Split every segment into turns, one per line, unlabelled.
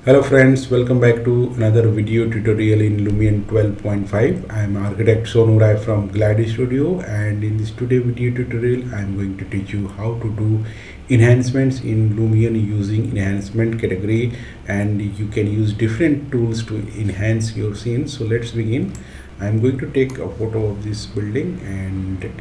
Hello friends, welcome back to another video tutorial in Lumion 12.5. I am architect Sonu Rai from Glady Studio, and in this today video tutorial I am going to teach you how to do enhancements in Lumion using enhancement category, and you can use different tools to enhance your scene. So let's begin. I am going to take a photo of this building, and you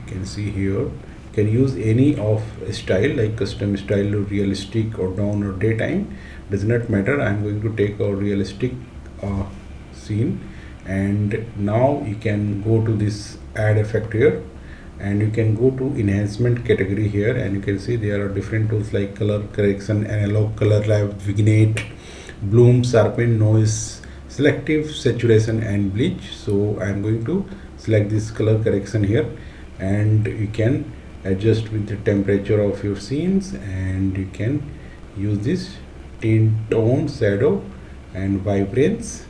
can see here can use any of style like custom style, realistic or dawn or daytime, does not matter. I'm going to take a realistic scene, and now you can go to this add effect here, and you can go to enhancement category here, and you can see there are different tools like color correction, analog, color lab, vignette, bloom, sharpen, noise, selective saturation and bleach. So I'm going to select this color correction here, and you can adjust with the temperature of your scenes, and you can use this tint, tone, shadow and vibrance,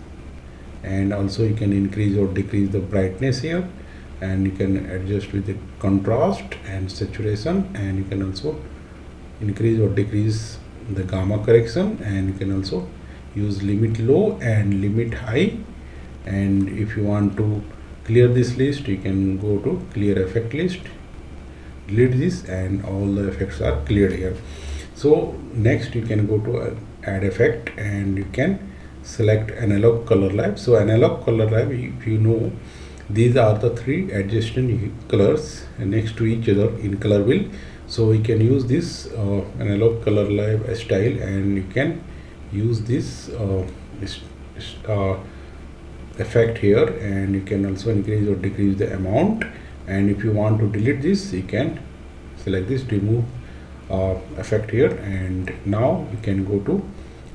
and also you can increase or decrease the brightness here, and you can adjust with the contrast and saturation, and you can also increase or decrease the gamma correction, and you can also use limit low and limit high. And if you want to clear this list, you can go to clear effect list, delete this, and all the effects are cleared here. So next you can go to add effect, and you can select analog color lab. So analog color lab, if you know, these are the three adjacent colors next to each other in color wheel. So you can use this analog color lab style, and you can use this effect here, and you can also increase or decrease the amount. And if you want to delete this, you can select this remove effect here, and now you can go to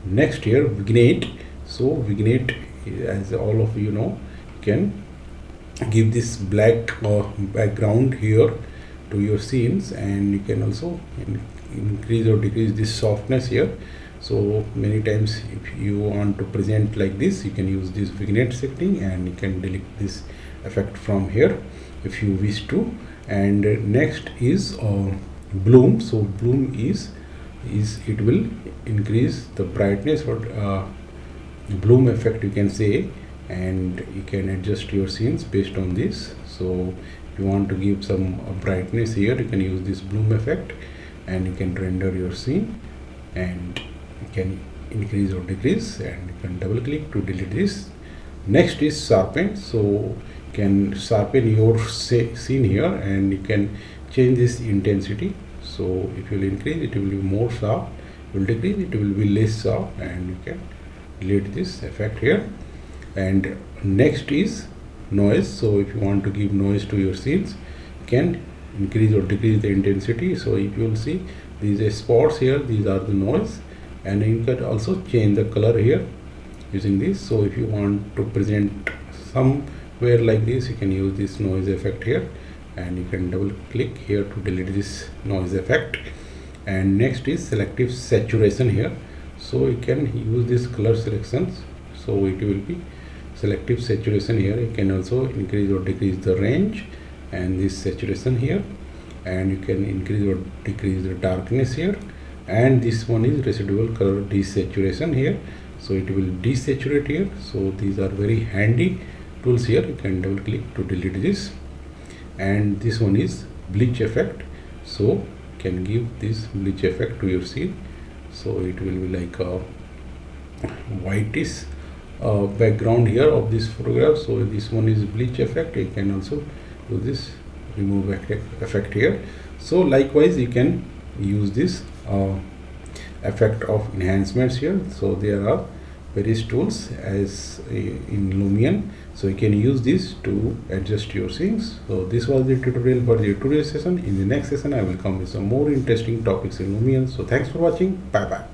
next here, vignette. So vignette, as all of you know, you can give this black background here to your scenes, and you can also increase or decrease this softness here. So many times if you want to present like this, you can use this vignette setting, and you can delete this effect from here if you wish to. And next is bloom. So bloom is it will increase the brightness or bloom effect, you can say, and you can adjust your scenes based on this. So if you want to give some brightness here, you can use this bloom effect, and you can render your scene, and you can increase or decrease, and you can double click to delete this. Next is sharpen. So can sharpen your scene here, and you can change this intensity. So if you will increase, it will be more sharp, you will decrease, it will be less sharp, and you can delete this effect here. And next is noise. So if you want to give noise to your scenes, you can increase or decrease the intensity. So if you will see these spots here, these are the noise, and you can also change the color here using this. So if you want to present somewhere like this, you can use this noise effect here, and you can double click here to delete this noise effect. And next is selective saturation here. So you can use this color selections, so it will be selective saturation here. You can also increase or decrease the range and this saturation here, and you can increase or decrease the darkness here. And this one is residual color desaturation here, so it will desaturate here. So these are very handy tools here. You can double click to delete this. And this one is bleach effect. So you can give this bleach effect to your scene, so it will be like a whitish background here of this photograph. So this one is bleach effect. You can also do this remove effect here. So likewise you can use this effect of enhancements here. So there are various tools as in Lumion, so you can use this to adjust your scenes. So this was the tutorial for the tutorial session. In the next session I will come with some more interesting topics in Lumion. So thanks for watching. Bye bye.